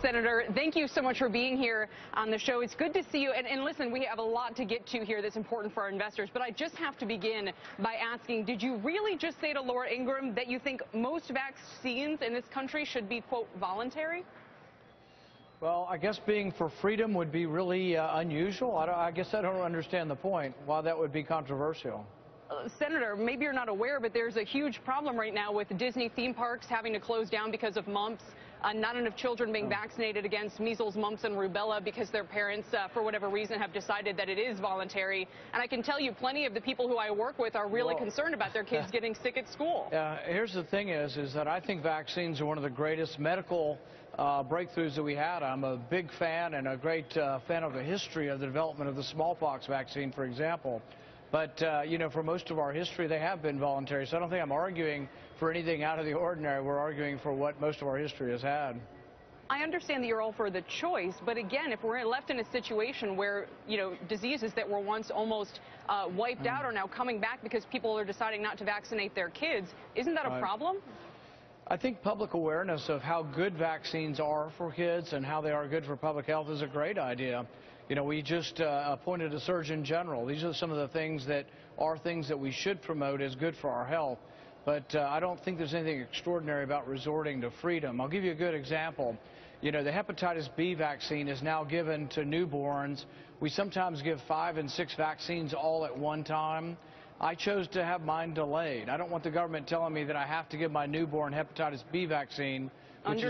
Senator, thank you so much for being here on the show. It's good to see you. And listen, we have a lot to get to here that's important for our investors. But I just have to begin by asking, did you really just say to Laura Ingraham that you think most vaccines in this country should be, quote, voluntary? Well, I guess being for freedom would be really unusual. I guess I don't understand the point, why that would be controversial. Senator, maybe you're not aware, but there's a huge problem right now with Disney theme parks having to close down because of mumps. Not enough children being vaccinated against measles, mumps, and rubella because their parents, for whatever reason, have decided that it is voluntary. And I can tell you plenty of the people who I work with are really concerned about their kids getting sick at school. Here's the thing is that I think vaccines are one of the greatest medical breakthroughs that we had. I'm a big fan and a great fan of the history of the development of the smallpox vaccine, for example. But, you know, for most of our history, they have been voluntary. So I don't think I'm arguing for anything out of the ordinary. We're arguing for what most of our history has had. I understand that you're all for the choice, but again, if we're left in a situation where, you know, diseases that were once almost wiped out are now coming back because people are deciding not to vaccinate their kids, isn't that a problem? I think public awareness of how good vaccines are for kids and how they are good for public health is a great idea. You know, we just appointed a Surgeon General. These are some of the things that we should promote as good for our health. But I don't think there's anything extraordinary about resorting to freedom. I'll give you a good example. You know, the hepatitis B vaccine is now given to newborns. We sometimes give 5 and 6 vaccines all at one time. I chose to have mine delayed. I don't want the government telling me that I have to give my newborn hepatitis B vaccine, which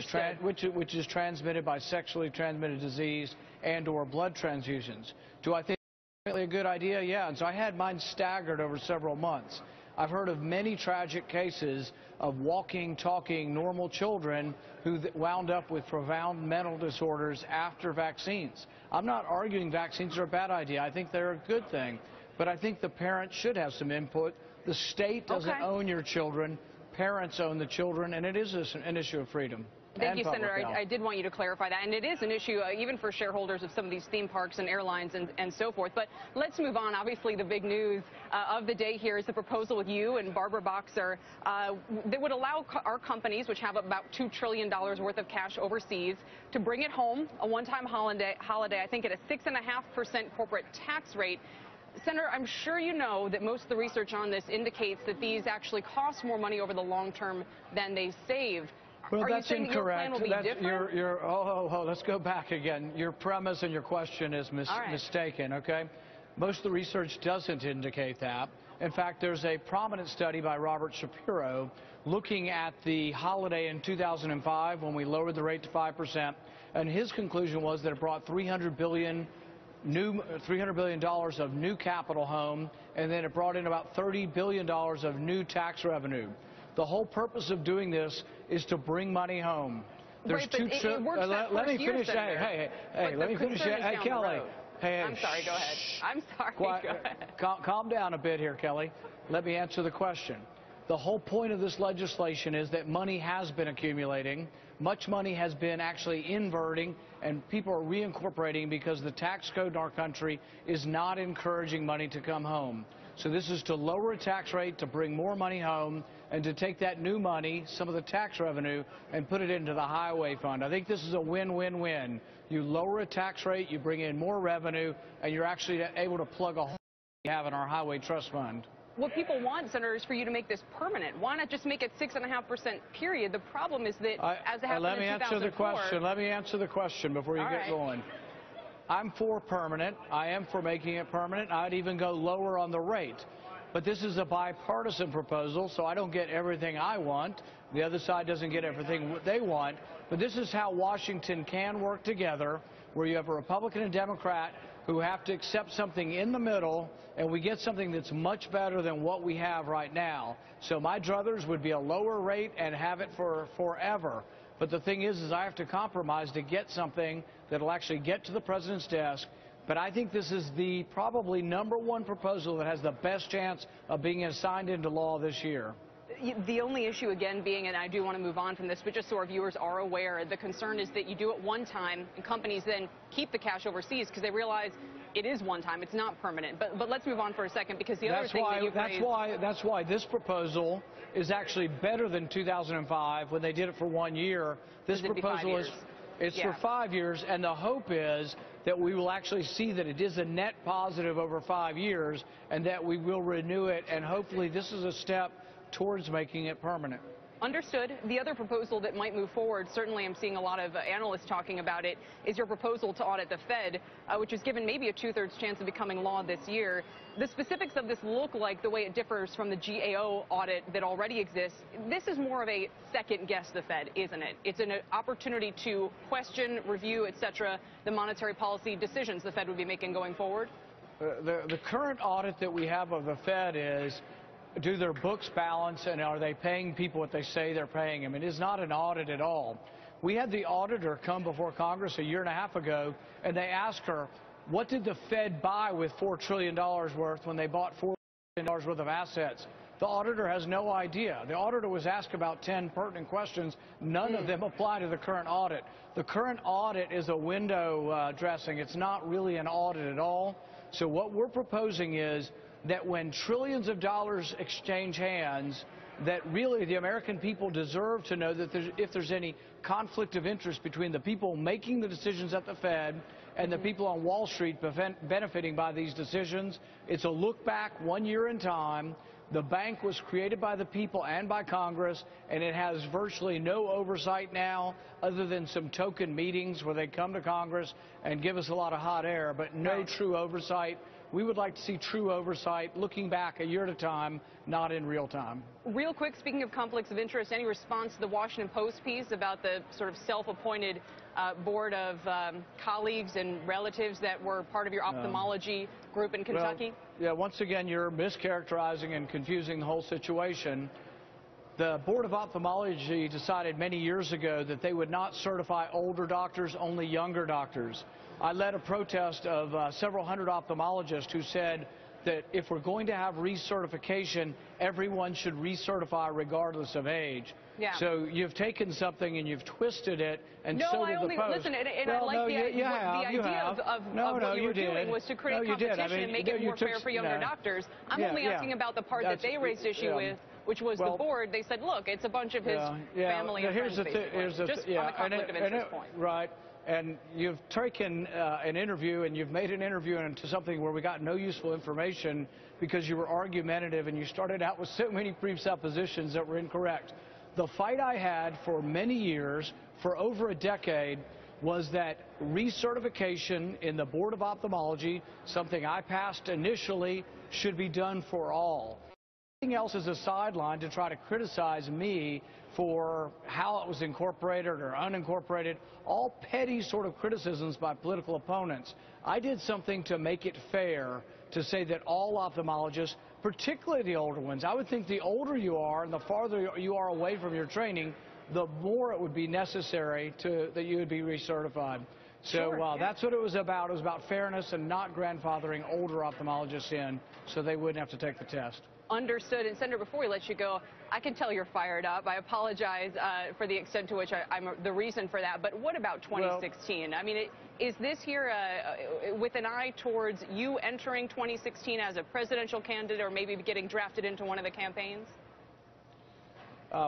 is transmitted by sexually transmitted disease and or blood transfusions. Do I think it's really a good idea? Yeah, and so I had mine staggered over several months. I've heard of many tragic cases of walking, talking, normal children who wound up with profound mental disorders after vaccines. I'm not arguing vaccines are a bad idea. I think they're a good thing. But I think the parents should have some input. The state doesn't own your children. Parents own the children, and it is an issue of freedom. Thank you, Senator. I did want you to clarify that. And it is an issue even for shareholders of some of these theme parks and airlines and so forth. But let's move on. Obviously, the big news of the day here is the proposal with you and Barbara Boxer that would allow our companies, which have about $2 trillion worth of cash overseas, to bring it home, a one-time holiday, I think at a 6.5% corporate tax rate. Senator, I'm sure you know that most of the research on this indicates that these actually cost more money over the long term than they save. Well, Are that's you saying incorrect. Your plan will be different? Let's go back again. Your premise and your question is mistaken, okay? Most of the research doesn't indicate that. In fact, there's a prominent study by Robert Shapiro looking at the holiday in 2005 when we lowered the rate to 5%, and his conclusion was that it brought $300 billion of new capital home, and then it brought in about $30 billion of new tax revenue. The whole purpose of doing this is to bring money home. There's let me finish. Hey, let me finish. Hey, Kelly. Hey, I'm sorry. Go ahead. I'm sorry. Go ahead. Calm down a bit here, Kelly. Let me answer the question. The whole point of this legislation is that money has been accumulating. Much money has been actually inverting, and people are reincorporating because the tax code in our country is not encouraging money to come home. So this is to lower a tax rate, to bring more money home, and to take that new money, some of the tax revenue, and put it into the highway fund. I think this is a win-win-win. You lower a tax rate, you bring in more revenue, and you're actually able to plug a hole we have in our highway trust fund. What people want, Senator, is for you to make this permanent. Why not just make it 6.5% period? The problem is that, as it happened in 2004... Let me answer the question before you get going. I'm for permanent. I am for making it permanent. I'd even go lower on the rate. But this is a bipartisan proposal, so I don't get everything I want. The other side doesn't get everything they want. But this is how Washington can work together, where you have a Republican and Democrat who have to accept something in the middle, and we get something that's much better than what we have right now. So my druthers would be a lower rate and have it for forever. But the thing is I have to compromise to get something that'll actually get to the president's desk. But I think this is the probably #1 proposal that has the best chance of being signed into law this year. The only issue, again, being, and I do want to move on from this, but just so our viewers are aware, the concern is that you do it one time, and companies then keep the cash overseas because they realize it is one time, it's not permanent. But let's move on for a second, because the other thing that you've raised... That's why this proposal is actually better than 2005 when they did it for 1 year. This proposal is... It's Yeah. for 5 years, and the hope is that we will actually see that it is a net positive over 5 years and that we will renew it, and hopefully this is a step towards making it permanent. Understood. The other proposal that might move forward, certainly I'm seeing a lot of analysts talking about it, is your proposal to audit the Fed, which is given maybe a 2/3 chance of becoming law this year. The specifics of this look like the way it differs from the GAO audit that already exists. This is more of a second guess the Fed, isn't it? It's an opportunity to question, review, etc., the monetary policy decisions the Fed would be making going forward. The current audit that we have of the Fed is, do their books balance, and are they paying people what they say they're paying them? It is not an audit at all. We had the auditor come before Congress a 1.5 years ago, and they asked her, what did the Fed buy with $4 trillion worth when they bought $4 trillion worth of assets? The auditor has no idea. The auditor was asked about 10 pertinent questions. None of them apply to the current audit. The current audit is a window dressing. It's not really an audit at all. So what we're proposing is that when trillions of dollars exchange hands, that really the American people deserve to know that if there's any conflict of interest between the people making the decisions at the Fed and the people on Wall Street benefiting by these decisions. It's a look back 1 year in time. The bank was created by the people and by Congress, and it has virtually no oversight now other than some token meetings where they come to Congress and give us a lot of hot air, but no true oversight. We would like to see true oversight looking back a year at a time, not in real time. Real quick, speaking of conflicts of interest, any response to the Washington Post piece about the sort of self-appointed board of colleagues and relatives that were part of your ophthalmology group in Kentucky? Well, yeah, once again, you're mischaracterizing and confusing the whole situation. The Board of Ophthalmology decided many years ago that they would not certify older doctors, only younger doctors. I led a protest of several hundred ophthalmologists who said that if we're going to have recertification, everyone should recertify regardless of age. Yeah. So you've taken something and you've twisted it, and no, so I did only, the Post. Listen, and well, I like no, the idea of what you were did. doing was to create competition and make it more fair for younger doctors. I'm only asking about the part that they raised issue with, which was the board. They said, look, it's a bunch of his family and friends, basically. Just on the conflict of interest point. Right. And you've taken an interview and you've made an interview into something where we got no useful information because you were argumentative and you started out with so many presuppositions that were incorrect. The fight I had for many years, for over a decade, was that recertification in the Board of Ophthalmology, something I passed initially, should be done for all. Everything else is a sideline to try to criticize me for how it was incorporated or unincorporated, all petty sort of criticisms by political opponents. I did something to make it fair, to say that all ophthalmologists, particularly the older ones, I would think the older you are and the farther you are away from your training, the more it would be necessary that you would be recertified. So that's what it was about. It was about fairness and not grandfathering older ophthalmologists in so they wouldn't have to take the test. Understood. And Senator, before we let you go, I can tell you're fired up. I apologize for the extent to which I'm the reason for that. But what about 2016? I mean, is this here with an eye towards you entering 2016 as a presidential candidate or maybe getting drafted into one of the campaigns?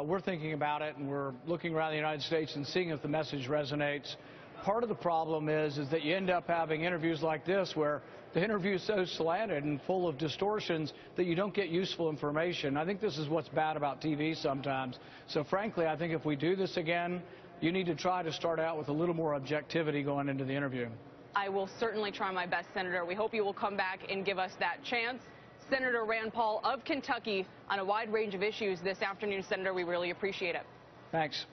We're thinking about it, and we're looking around the United States and seeing if the message resonates. Part of the problem is that you end up having interviews like this where the interview is so slanted and full of distortions that you don't get useful information. I think this is what's bad about TV sometimes. So frankly, I think if we do this again, you need to try to start out with a little more objectivity going into the interview. I will certainly try my best, Senator. We hope you will come back and give us that chance. Senator Rand Paul of Kentucky on a wide range of issues this afternoon. Senator, we really appreciate it. Thanks.